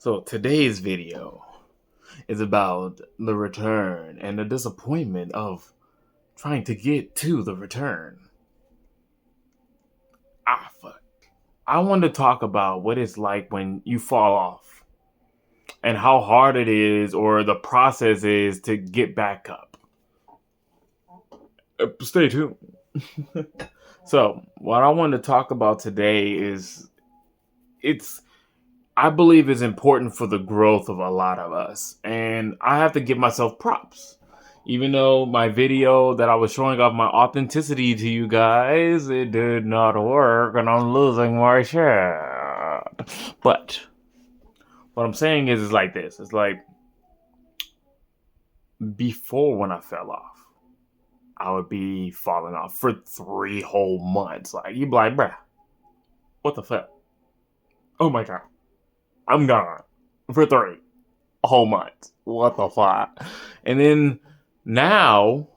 So today's video is about the return and the disappointment of trying to get to the return. Fuck. I want to talk about what it's like when you fall off and how hard it is or the process is to get back up. Stay tuned. So, what I want to talk about today is it's I believe is important for the growth of a lot of us. And I have to give myself props. Even though my video that I was showing off my authenticity to you guys, it did not work and I'm losing my shit. But what I'm saying is like this. It's like before when I fell off, I would be falling off for 3 whole months. Like you'd be like, bruh, what the fuck? Oh my god. I'm gone for 3 whole months. What the fuck? And then now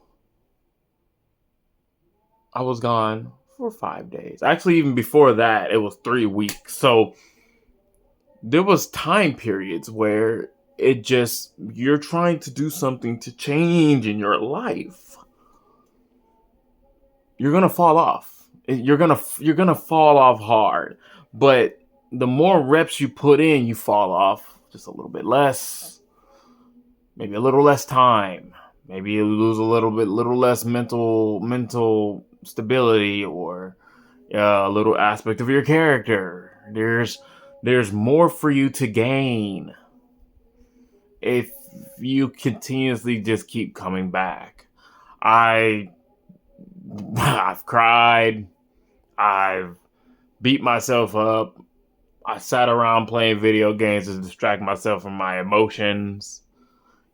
I was gone for 5 days. Actually, even before that, it was 3 weeks. So there was time periods where you're trying to do something to change in your life. You're gonna fall off. You're gonna fall off hard. But the more reps you put in, you fall off just a little bit less. Maybe a little less time. Maybe you lose a little less mental stability, or a little aspect of your character. There's more for you to gain if you continuously just keep coming back. I've cried. I've beat myself up. I sat around playing video games to distract myself from my emotions.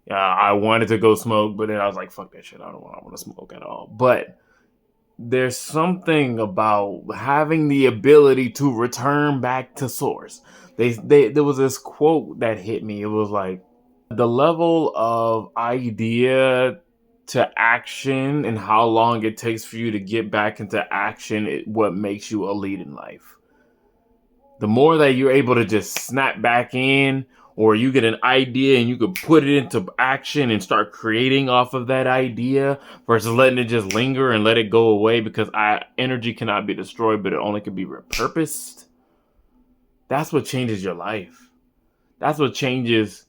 I wanted to go smoke, but then I was like, fuck that shit. I don't want to smoke at all. But there's something about having the ability to return back to source. There was this quote that hit me. It was like, the level of idea to action and how long it takes for you to get back into action is what makes you elite in life. The more that you're able to just snap back in, or you get an idea and you could put it into action and start creating off of that idea versus letting it just linger and let it go away, because energy cannot be destroyed, but it only can be repurposed. That's what changes your life. That's what changes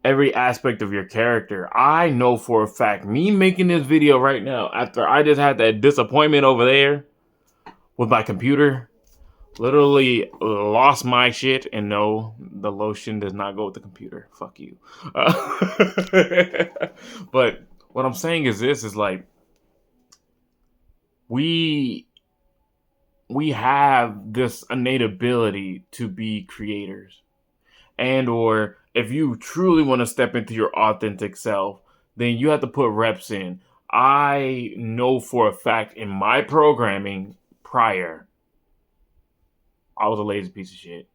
every aspect of your character. I know for a fact, me making this video right now, after I just had that disappointment over there with my computer, literally lost my shit. And no, the lotion does not go with the computer. Fuck you. But what I'm saying is this, is like, we have this innate ability to be creators. And or if you truly want to step into your authentic self, then you have to put reps in. I know for a fact in my programming prior, I was a lazy piece of shit.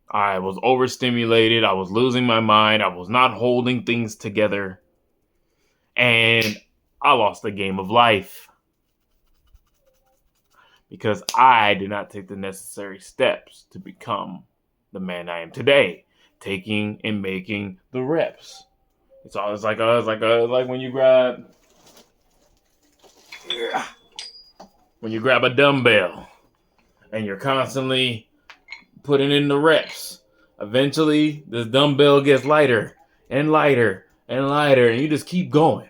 I was overstimulated. I was losing my mind. I was not holding things together. And I lost the game of life because I did not take the necessary steps to become the man I am today, taking and making the reps. It's always like when you grab a dumbbell and you're constantly putting in the reps. Eventually, this dumbbell gets lighter and lighter and lighter, and you just keep going.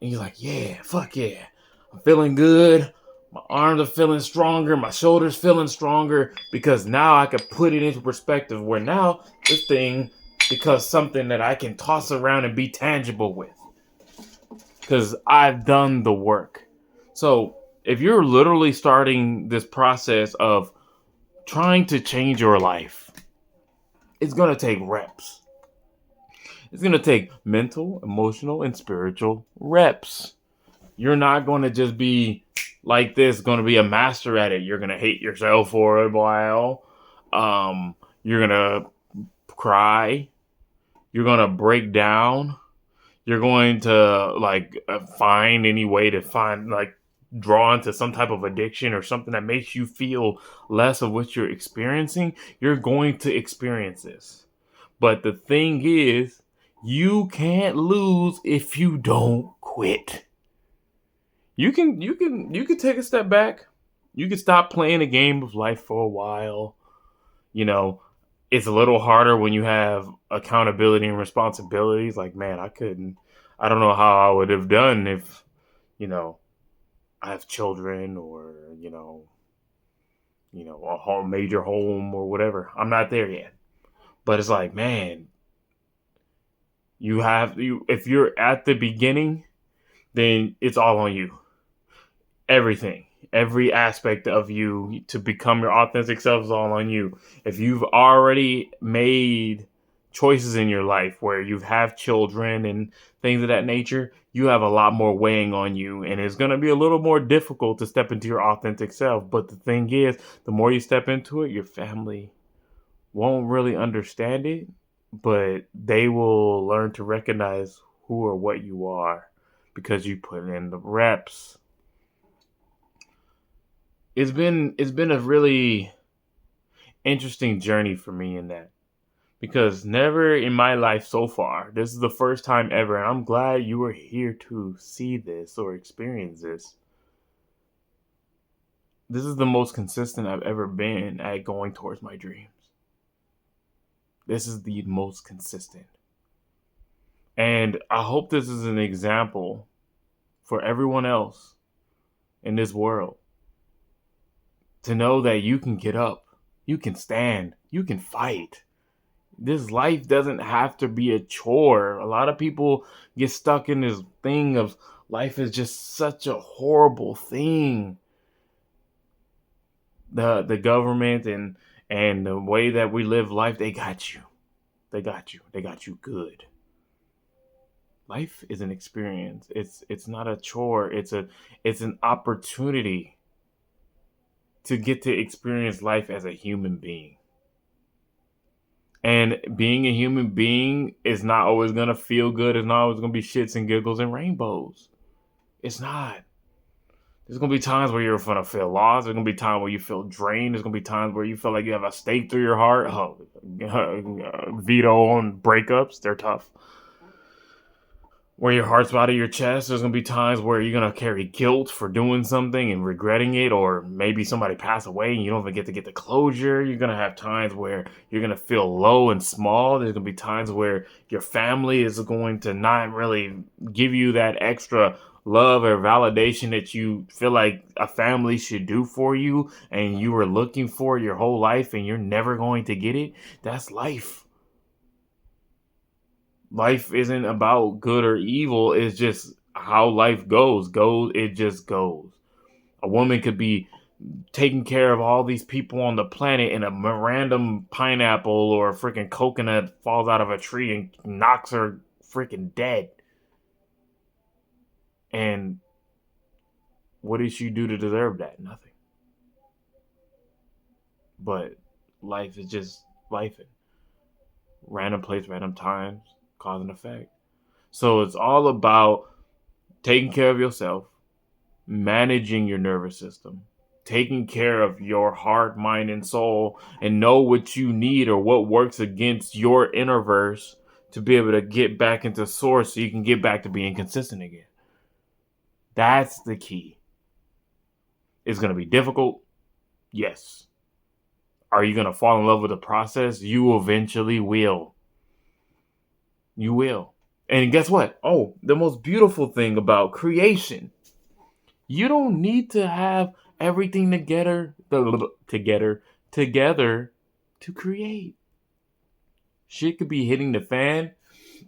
And you're like, yeah, fuck yeah, I'm feeling good. My arms are feeling stronger. My shoulders feeling stronger, because now I can put it into perspective where now this thing becomes something that I can toss around and be tangible with, because I've done the work. So if you're literally starting this process of trying to change your life, it's going to take reps. It's going to take mental, emotional, and spiritual reps. You're not going to just be like this, going to be a master at it. You're going to hate yourself for a while. You're going to cry. You're going to break down. You're going to find any way to draw into some type of addiction or something that makes you feel less of what you're experiencing. You're going to experience this. But the thing is, you can't lose if you don't quit. You can take a step back. You can stop playing the game of life for a while. You know, it's a little harder when you have accountability and responsibilities. Like, man, I don't know how I would have done if, you know, I have children or, a home, major home or whatever. I'm not there yet. But it's like, man, if you're at the beginning, then it's all on you. Everything, every aspect of you to become your authentic self is all on you. If you've already made choices in your life where you have children and things of that nature, you have a lot more weighing on you, and it's going to be a little more difficult to step into your authentic self. But the thing is, the more you step into it, your family won't really understand it, but they will learn to recognize who or what you are because you put in the reps. It's been a really interesting journey for me in that, because never in my life so far, this is the first time ever, and I'm glad you were here to see this or experience this. This is the most consistent I've ever been at going towards my dreams. This is the most consistent. And I hope this is an example for everyone else in this world to know that you can get up, you can stand, you can fight. This life doesn't have to be a chore. A lot of people get stuck in this thing of life is just such a horrible thing. The government and the way that we live life, they got you. They got you. They got you good. Life is an experience. It's not a chore. It's an opportunity to get to experience life as a human being. And being a human being is not always going to feel good. It's not always going to be shits and giggles and rainbows. It's not. There's going to be times where you're going to feel lost. There's going to be times where you feel drained. There's going to be times where you feel like you have a stake through your heart. Veto on breakups. They're tough. Where your heart's out of your chest. There's going to be times where you're going to carry guilt for doing something and regretting it, or maybe somebody passed away and you don't even get to get the closure. You're going to have times where you're going to feel low and small. There's going to be times where your family is going to not really give you that extra love or validation that you feel like a family should do for you and you were looking for your whole life and you're never going to get it. That's life. Life isn't about good or evil. It's just how life goes. It just goes. A woman could be taking care of all these people on the planet, and a random pineapple or a freaking coconut falls out of a tree and knocks her freaking dead. And what did she do to deserve that? Nothing. But life is just life. Random place, random times, cause and effect. So it's all about taking care of yourself, managing your nervous system, taking care of your heart, mind, and soul, and know what you need or what works against your inner verse to be able to get back into source so you can get back to being consistent again. That's the key. It's going to be difficult. Yes. Are you going to fall in love with the process? You eventually will. You will. And guess what? Oh, the most beautiful thing about creation. You don't need to have everything together to create. Shit could be hitting the fan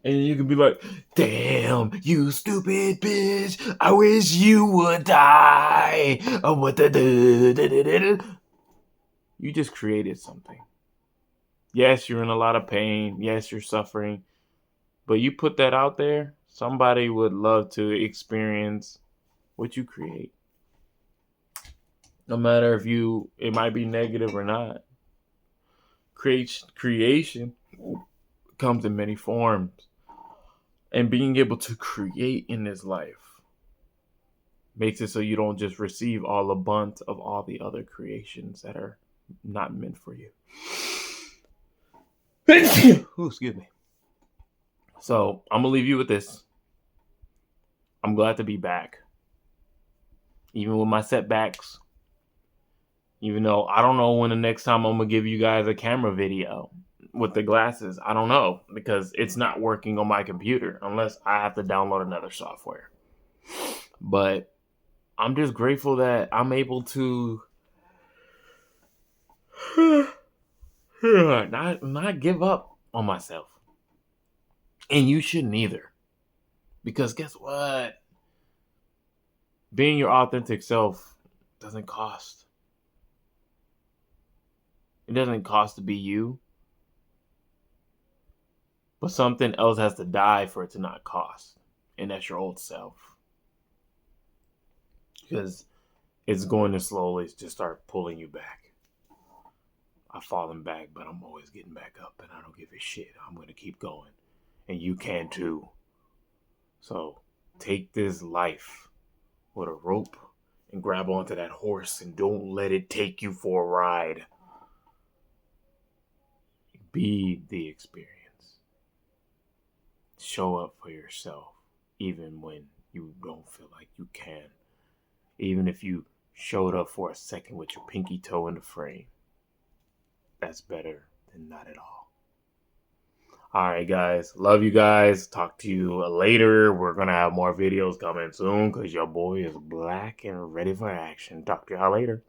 and you can be like, damn, you stupid bitch. I wish you would die. What the do? You just created something. Yes, you're in a lot of pain. Yes, you're suffering. But you put that out there, somebody would love to experience what you create. No matter if it might be negative or not. Creation comes in many forms. And being able to create in this life makes it so you don't just receive all the bunt of all the other creations that are not meant for you. Ooh, excuse me. So I'm gonna leave you with this. I'm glad to be back, even with my setbacks. Even though I don't know when the next time I'm gonna give you guys a camera video with the glasses. I don't know because it's not working on my computer unless I have to download another software. But I'm just grateful that I'm able to not give up on myself. And you shouldn't either. Because guess what? Being your authentic self doesn't cost. It doesn't cost to be you. But something else has to die for it to not cost. And that's your old self. Because it's going to slowly just start pulling you back. I've fallen back, but I'm always getting back up. And I don't give a shit. I'm going to keep going. And you can too. So take this life with a rope and grab onto that horse and don't let it take you for a ride. Be the experience. Show up for yourself, even when you don't feel like you can. Even if you showed up for a second with your pinky toe in the frame. That's better than not at all. Alright guys, love you guys. Talk to you later. We're going to have more videos coming soon because your boy is black and ready for action. Talk to y'all later.